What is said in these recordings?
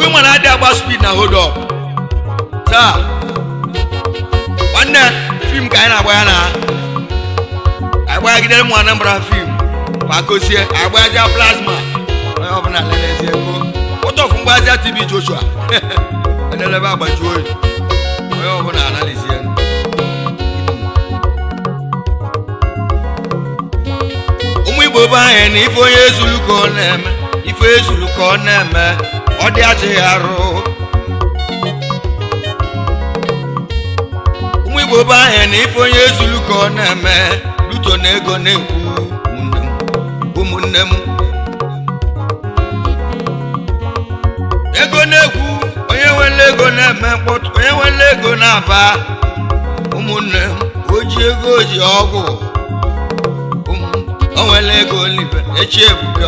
Chukwuma na ada agba speed na hold up taa nwanne film ka anyị na-agba ya na agba gidere mụ Anambra film makosie agba ja plasma onye ọbụla lelezie ego ụtọfụ mgbazia TV Joshua enelebe agbajuo oyi onye ọbụla analizie ụmụ Igbo be anyị na ife onye ezulu ka ọ na-eme ife ezulu ka ọ na-eme ọ dị ajị arụ ụmụ Igbo be anyị na ife onye ezulu ka ọ na-eme luto na ego na-ekwu ụmụnne m ego na-ekwu onye nwere ego na-eme mkpọtụ onye nwere ego na-aba ụmụnne m oji ego oji ọgwụ o nwere ego olive Echi Ebuka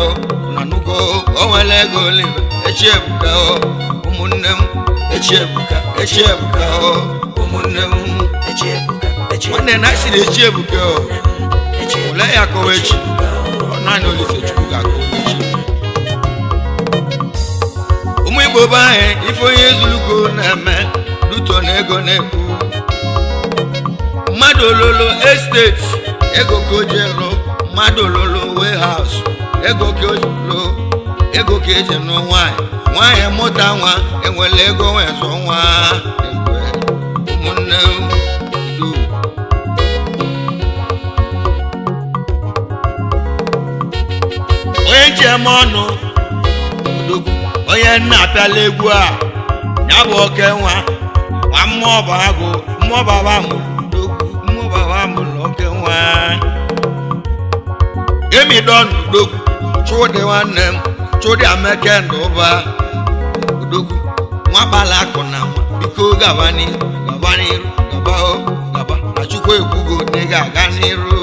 na nugo o nwere ego olive Echi Ebuka ụmụnne m Echi Ebuka ụmụnne m Echi Ebuka nwanne na isi na Echi Ebuka ole ya kọwa echi naanị Olise Chukwu ga-akọwa echi ụmụ Igbo be anyị ife onye ezuluko na-eme luto na ego na-ekwu mmadụ ololo estate ego ka o ji elu mmadụ ololo warehouse ego ka o ji elu ego ka eji nụ nwaanyị mụta nwa enwere ego wee zụọ nwa ụmụnne du onye ji eme ọnụ onye nna apịala egwu a ya bụ oke nwa mmụọ bụ agụ mmụọ baba mụrụ oke nwa emidon udogwu Chudi nwanne m Chudi Ameke Ndụba udogwu nwa gbala akụ na nwa biko gaba n'iru gaba na Chukwu ekwugo na ị ga-aga n'iru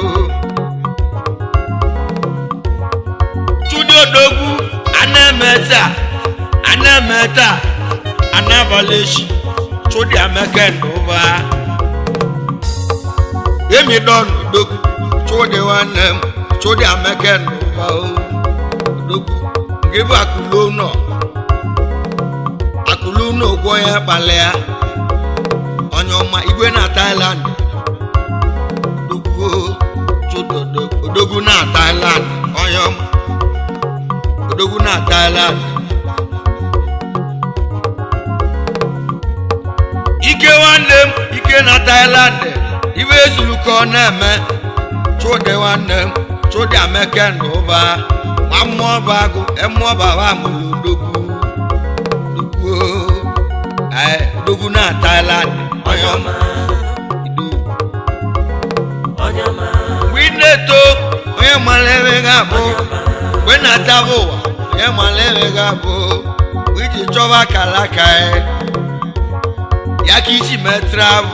Chudi odogwu ana-eme anabalị echi Chudi Ameke Ndụba emidon udogwu Chudi nwanne m Chudi Ameke Ndụba udogwu nke bụ akụlụ ụlọ ụgwọ ya kpali ya onye ọma igwe na Thailand odogwu na Thailand onye ọma odogwu na Thailand ike nwanne m ike na Thailand ibe ezulu ka ọ na-eme Chudi nwanne m Chudi Ameke Ndụba nwa mmụọ bụ agụ mmụọ baba mụrụ odogwu na Thailand onye ọma mgbe ị na-eto onye mara ebe ga-abụ mgbe na-ataba ụwa onye mara ebe ga-abụ iji chọba akara aka ya ka iji mee travel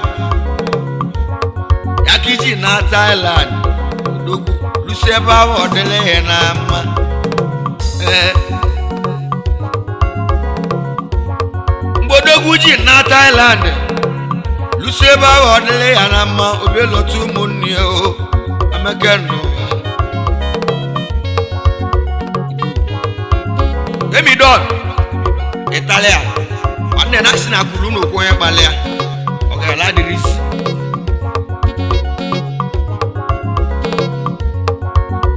ya ka iji na Thailand odogwu lusi ebe ahụ ọ dịla ihe na mma odogwu ji na Thailand lusi ebe ahụ ọ dịla ya na mma obielọta ụmụnne o Ameke Ndụba emidon Italia nwanne na si na kwuru n'okwu onye kpali ya ọ gara dịrị isi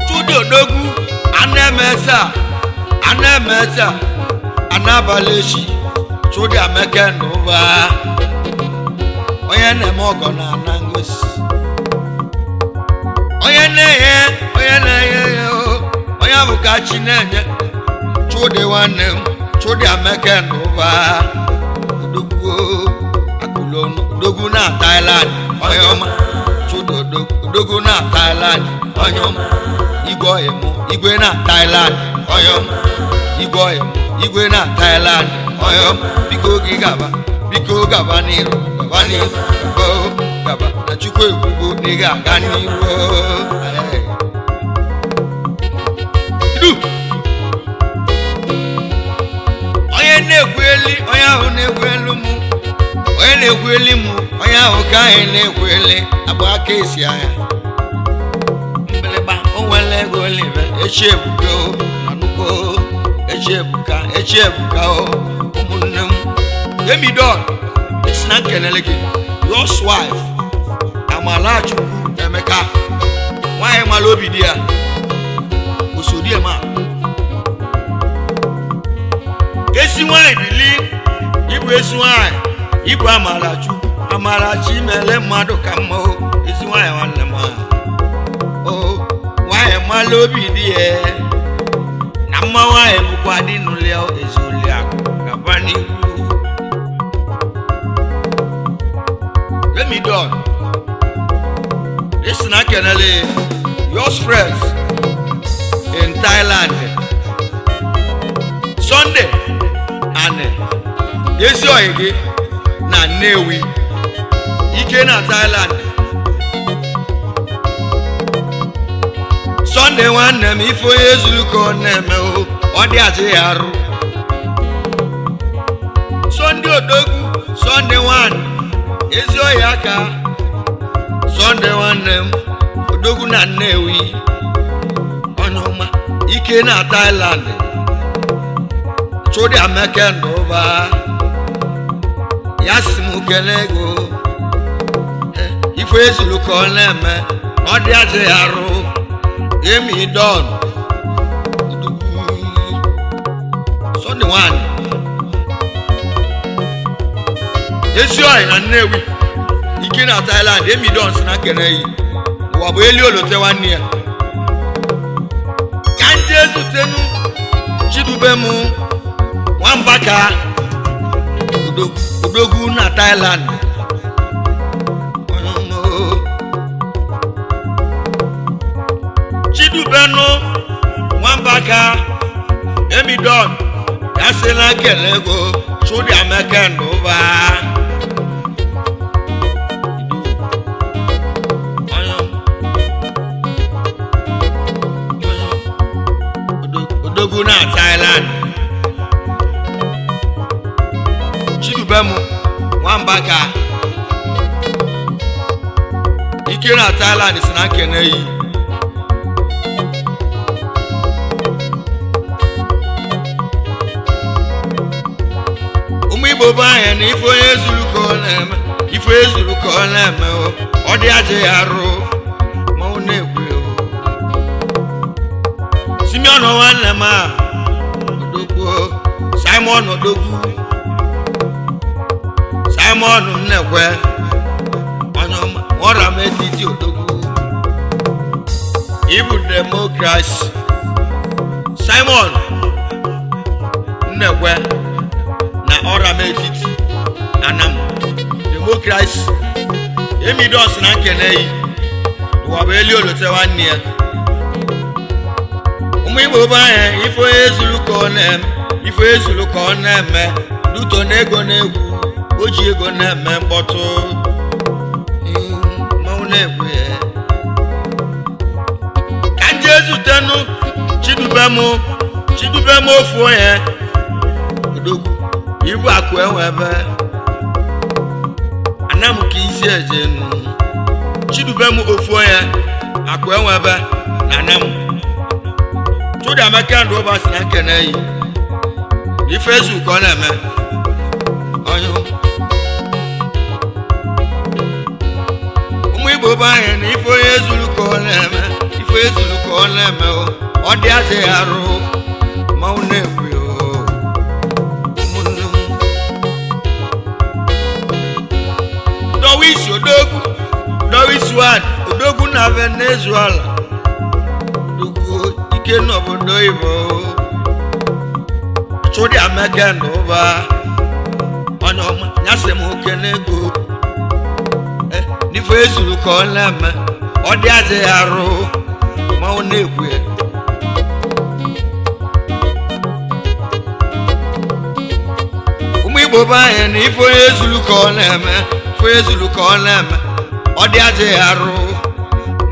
Chudi odogwu ana-eme anabalị echi Chudi Ameke Ndụba onye na-eme ọgọ na ana ngosi onye na-enye onye bụ ka chi na-enye Chudi nwanne m Chudi Ameke Ndụba odogwu na Thailand onye ọma Chudi odogwu na Thailand onye ọma igwe na Thailand onye ọma igwe na Thailand onye ọma biko gaba n'iru gaba na Chukwu ekwugo na ị ga-aga n'iru onye na-egweli onye ahụ na-egwelu m onye na-egweli m onye ahụ ka anyị na-egweli agba aka esi anya mgbịrịgba o nwere ego olive Echi Ebuka na nugo Echi Ebuka Emidon isina keneleke your wife Amalachu Emeka why malobi dia usodi ema esi why believe ibu esi why ibu Amalachi mele mmadụ ka mma esi why nwanne ma why malobi dia na mma why bukwa dị n'ụlọ ezuli akụ kabani let me done listen akenele your friends in Thailand Sunday and yesi oyege na Nnewi ike na Thailand Sunday nwanne m ifo ezulu ko na-eme ọ dị aje arụ Sunday odogwu Sunday one ezi oyi aka Sunday nwanne m odogwu na Nnewi onye ọma ike na Thailand chodi ameke ndụba ya si m kenego ifo ezulu ka ọ na-eme ọ dị aje arụ Emidon Sunday one esi oyi na Nnewi ike na Thailand Emidon si na keneyi ụwa bụ eli olote nwanne ya ka ndị ezutenu Chidubemu Nwambaka odogwu na Thailand Chidubemu Nwambaka Emidon ya si na kenego chudi ameke ndụba odogwu na Thailand Chidubemu Nwambaka ike na Thailand si na keneyi ụmụ Igbo bụ anya na ifo ezulu ka ọ na-eme ifo ezulu ka ọ na-eme ọ dị aje arụ ma ọ na-ekwe Simeon nwanne m odogwu Simon odogwu Simon Nnekwe onye ọra m etiti odogwu ibu Democracy Simon Nnekwe na ọra m etiti Anam Democracy Emidon si na nkeneyi ụwa bụ eli olote nwanne ya ụmụ Igbo bụ anya ifo ezulu ka ọ na-eme ifo ezulu ka ọ na-eme duto na ego na-egwu o ji ego na-eme mkpọtụ mmanwụ na-egwu ya ka ndị ezutenu Chidubemu ofu onye odogwu ibu akụ enwebe Anam ka isi ejenu Chidubemu ofu onye akụ enwebe na Anam chudi ameke ndụba si na nkeneyi ife ezu ka ọ na-eme onye ụmụ Igbo bụ anya na ifo ezulu ka ọ na-eme ifo ezulu ka ọ na-eme ọ dị aje arụ ma ọ na-ekwe ụmụnne m Dowisi one odogwu na Venezuela odogwu ike n'obodo Igbo chudi ameke ndụba onye ọma nyasị m oke n'ego n'ifo ezulu ka ọ na-eme ọ dị aje arụ ma ọ na-ekwe ụmụ Igbo bụ anya na ifo ezulu ka ọ na-eme ifo ezulu ka ọ na-eme ọ dị aje arụ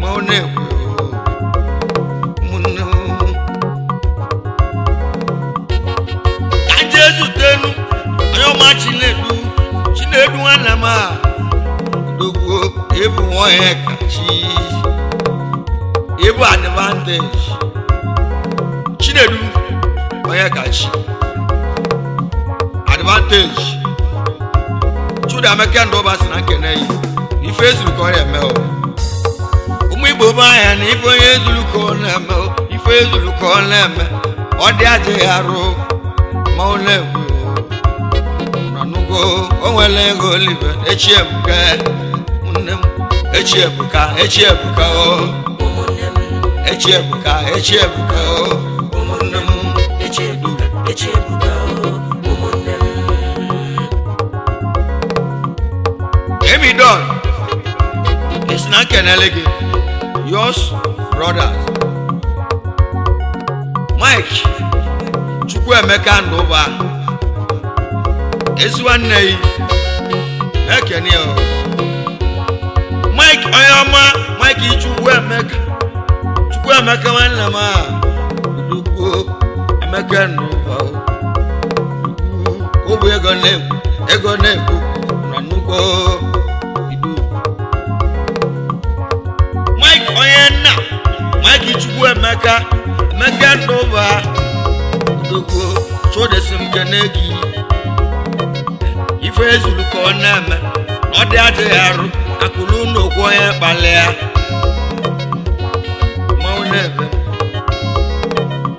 ma ọ na-ekwe ka ndị ezutenu onye ọma Chinedu nwanne m odogwu ebu nwoye kachi ebu advantage Chinedu onye kachi advantage chuda meke ndo ba sina kene yi ife zulu ko ya me o umu igbo ba ya na ife onye zulu ko na me o ife zulu ko na me odi aje aru ma o le wu nanugo o nwele go live echi ebuka munnem echi ebuka o echi ebuka o munnem echi ebuka munnem Emi don it's not kenelege yours brothers Mike Chukwemeka Ndoba Ezuwanne yi Mekeni o Mike Oyama Mike Chukwemeka wanama Duku Emeka Ndoba Obu ego neku Nanuko Idu Mike Oyena Mike Chukwemeka Ndoba Duku so desim kenegi ife zulu ko na me odi ade aru akulu no kwo ye balea mo nebe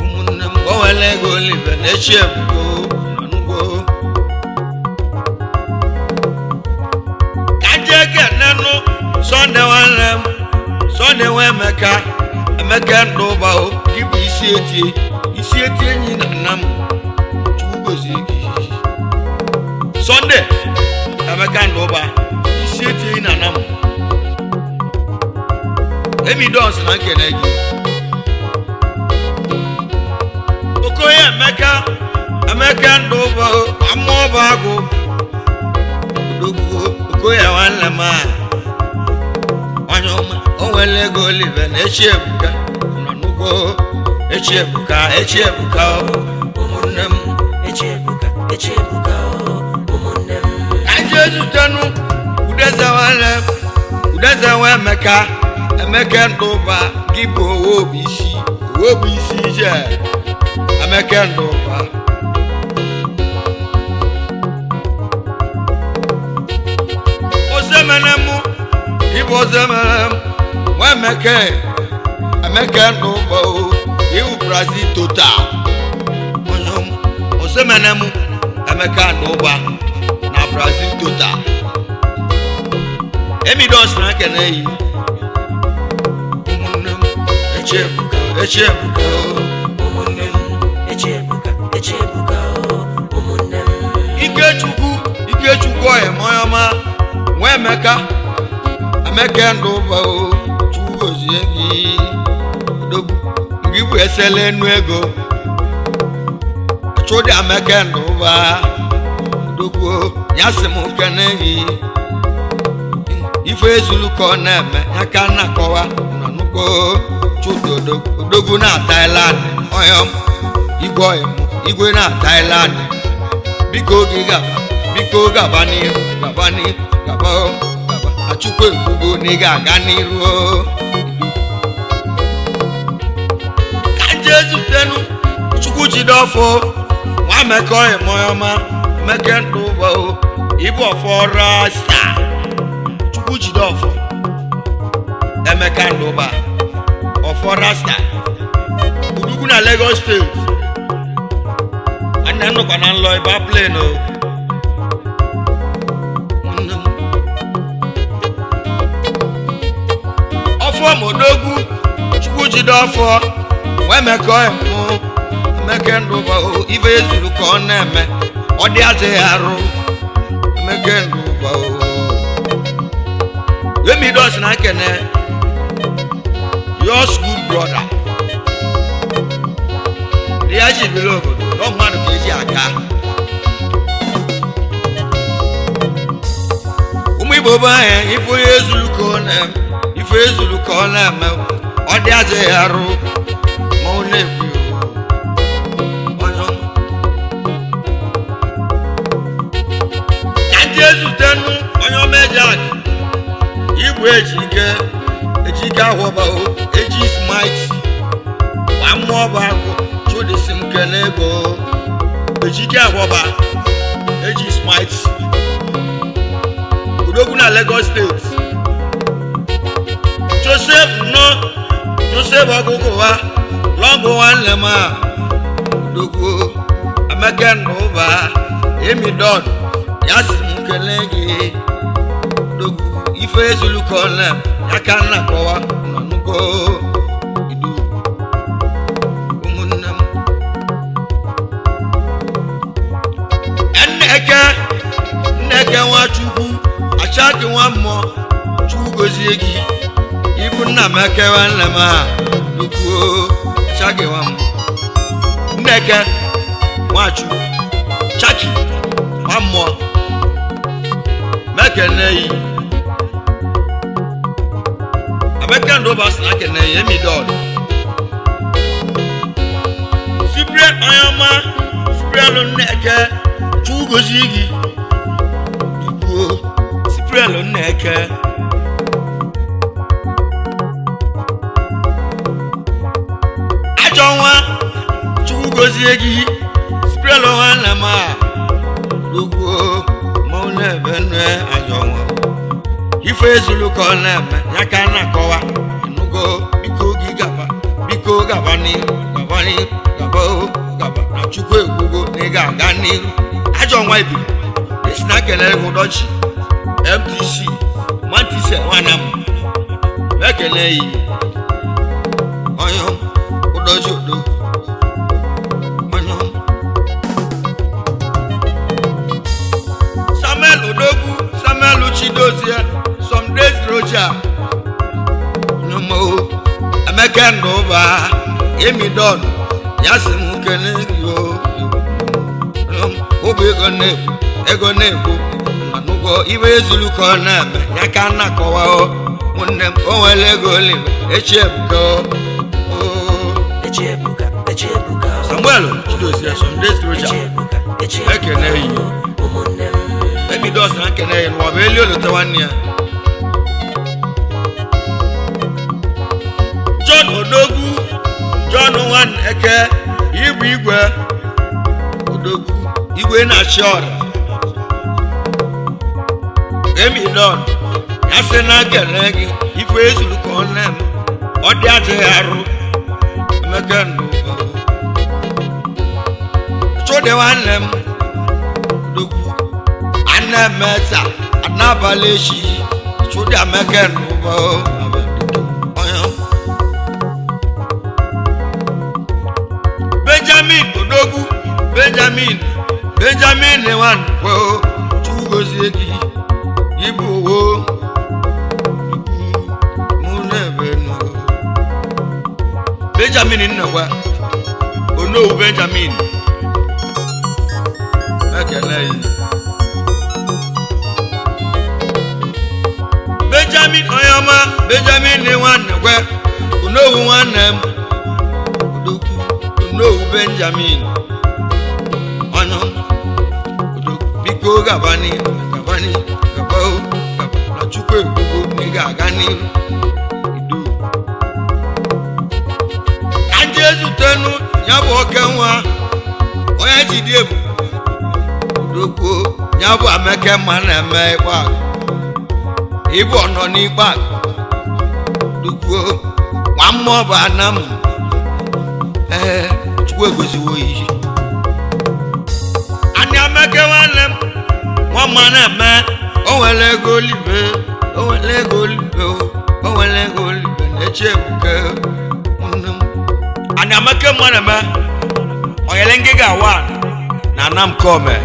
umunne mo wele go live na chebuko anugo kajeke nanu sonde we meka Ndoba o gibu isi eti enyi na nam Chugozigi Sunday Emeka Ndoba isi eti enyi na nam Emi dons na kenegi Okoye Emeka Ndoba amoba ago Dogo Okoye wanlema Wanyoma onwele go live na Echi Ebuka nanugo Echi Ebuka umunnem Echi Ebuka umunnem Ajesu tanu udeza wa Emeka Ndoba gibo obisi je Emeka Ndoba ozemenemu gibo ozemenemu wa Emeka Ndoba Iwu Brazil total osemenemu Emeka Ndoba na Brazil total Emi dos na kene yi umunnem Echi Ebuka umunnem Echi Ebuka umunnem Ikechukwu oye moyoma nwe Emeka Ndoba Chukwugozie dogu ngibu esele nu ego chodi Emeka Ndoba dogu nyasimu kenegi ife zulu ko na me aka na kowa nanuko chudo dogu na Thailand oyom igwe na Thailand biko gaba achukwu ebugo ni ga niru Jesu tenu Chukwu jidofo wa mekoye moyoma Emeka Ndoba ibu ofo rasta Chukwu jidofo Emeka Ndoba ofo rasta udugu na Lagos State aneno kana nlo iba plane o ofo modogu Chukwu jidofo Emeka Ndoba ife zulu ko na me odi ate aru Emeka Ndoba Emi dos na kene yours good brother Yaji below no man keji aka Umu igbo ba ife zulu ko na me odi ate aru Jesu tenu onyo mejak Igwe ejike ahwoba eji smite wa moba chudi sim kenego ejike ahwoba eji smite odogwu na Lagos State Joseph Oguguwa Longo nwanne m a odogwu Emeka Nduba Emi Don ya si m kelee gị odogwu ife ezulukọla ya ka nna kọwa n'ọnụgo idu ụmụnne m Nneke Nwachukwu achaki nwa mmụọ Chukwu gozie gị ibu nna m Eke nwanne m a dukwuo achaki nwa mmụọ Nneke Nwachukwu chaki nwa mmụọ mekene yi Emeka Nduba si na kene yi Emi Don Cyprian Oyama Cyprian Nneke Chukwu gozie gị dukwuo Cyprian Nneke ajọ nwa Chukwu gozie gị Cyprian nwanne m a dukwuo ma ọ na-ebe ajọ nwa ife ezulukọ na-eme ya ka na-akọwa ịnụgo biko gaba n'iru gaba na Chukwu ekwugo na ị ga-aga n'iru ajọ nwa ibiri esi na kelere gị ụdọchi MTC Mantise nwana m ekele yi onye ụdọchi odo onye Samuel Odogwu Samuel Chidozie some days Roger Numo Emeka Nduba Emi Don ya si m kelee gị obi ego na-egbu anụgo iwe ezulukọ na-eme ya ka na-akọwa nwanne m o nwere ego olive Echi Ebuka Samuel Chidozie some days Roger ekene yi Emi Don na kene yi n'ụwa bụ eli olote nwanne ya John Odogwu John Nwaneke ibu igwe odogwu igwe na-achị ọra Emi Don ya sị na kele gị ife ezulukọ na-eme ọ dị adịghị arụ Emeka Nduba Chode nwanne m odogwu Anameta Anabala Echi Chode Emeka Nduba Benjamin Odogwu Benjamin Lewan Chukwu gozie gị ibu owo mụ na-ebe Benjamin Nnekwa Onowu Benjamin ekele yi Benjamin Oyama Benjamin Lewan Nnekwa Onowu nwanne m Onowu Benjamin onye biko gaba na Chukwu ekwugo na ị ga-aga n'iru idu ka ndị ezutenu ya bụ oke nwa onye jide ebu odogwu ya bụ Emeka mma na-eme ikpe akụ ịbụ ọnọ n'ikpe akụ odogwu nwa mmụọ bụ ana m Chukwu egoziwo iyi anya Emeka nwanne m nwa mma na-eme o nwere ego olive na-eche Ebuka anya Emeka mma na-eme onyere ngịga awa na Anam Kome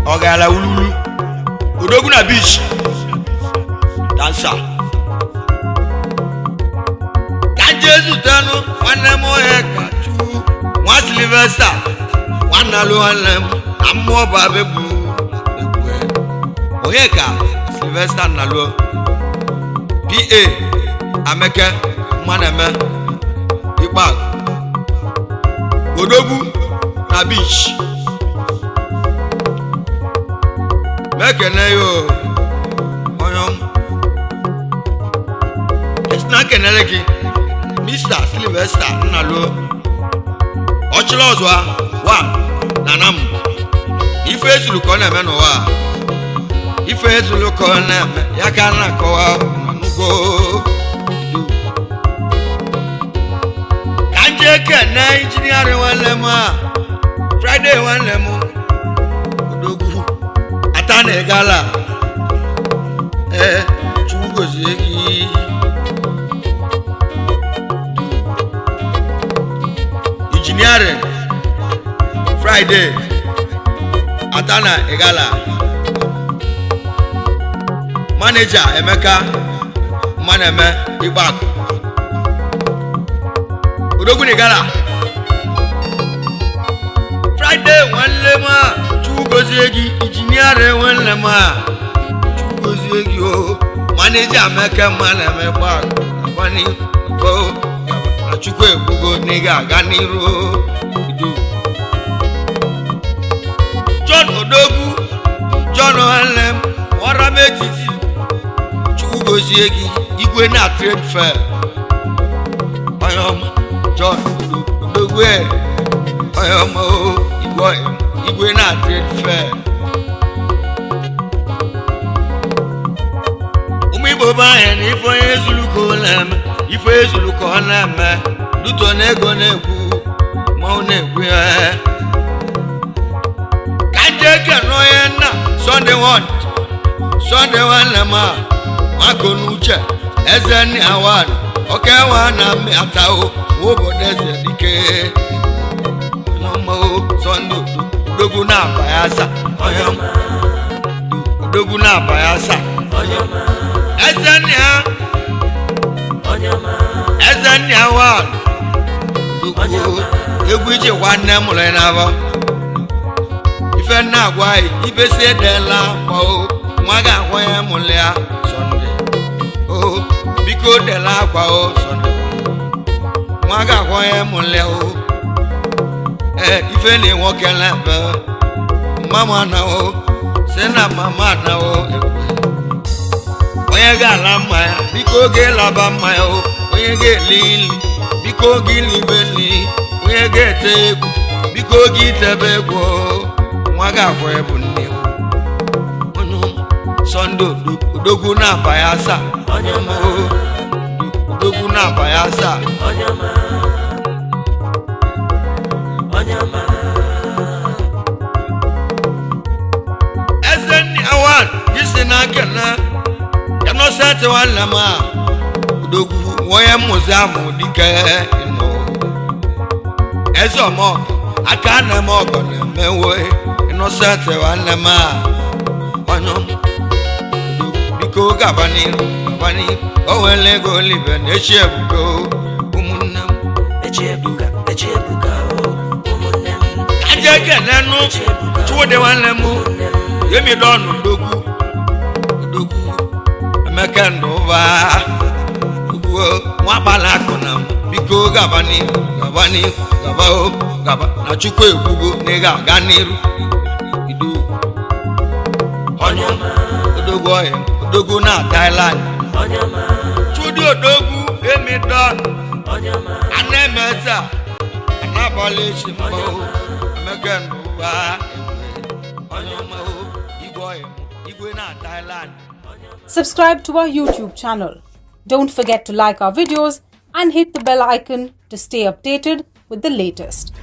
ọ gara ululu odogwu na beach dansa ka Jezutenu nwanne m onye ka Chukwu nwa Sylvester nwanne alụ nwanne m na mmụọ bụ abebu onye ka Sylvester Nnaluo PA Emeka mma na-eme ikpe odogwu na beach mekene yo onye esina kenele gị Mr. Sylvester Nnaluo ọchịrị ọzọ wa na nam ife ezulukọ na-eme n'ụwa ife zulu kona ya kana kowa manugo kanje kana engineer wanlema Friday wanlemo odogu atane gala chugozegi engineering Friday atana egala manager Emeka maneme Ibak odogun egala Friday wanlema chugozegi engineering wanlema chugozegi o manager Emeka maneme Ibak wani go achukwu ebugo nega ganiru John Odogu John Alem Warametiti Chugoziegi Igwe na trade fair John Odogu Igwe na trade fair Umibo bahen ifo ezuluko lem ifo ezuluko lem Luto nego negwu ma negwu Sunday one lema makonuche ezeni awan okewa na mi atao obodeze dike nomo Sunday dogu na bayasa oyoma dogu na bayasa oyoma ezeni awan dogu egwije wanne mule na ba ife na agwa ibe se de la po mwaga hoye mulia Sunday biko de la kwa Sunday mwaga hoye mulia ife ni woke la ba mama na sena mama na oye ga la ma biko ge la ba ma oye ge lili biko gi libeli oye ge te biko gi tebe go mwaga hoye bunni Sunday Odogu na bayasa onyama Odogu na bayasa onyama Ezeni awan gisina kana yano sete walama Odogu woye muzamu dike no Ezomo akana mo gone mewe ino sete walama onyama Ko gabani owele go live Echi Ebuka umunnem Echi Ebuka umunnem ajeke nenu chude wanlemu yemi donu dogu Emeka ndova mwabala kona biko gabani na chukwu ebugo nega ganiru idu onyama odogu Odogu na Thailand Chudi Odogu Emidon Anemeza Anabolish Mo Megan Buba Igwe na Thailand. Subscribe to our YouTube channel. Don't forget to like our videos and hit the bell icon to stay updated with the latest.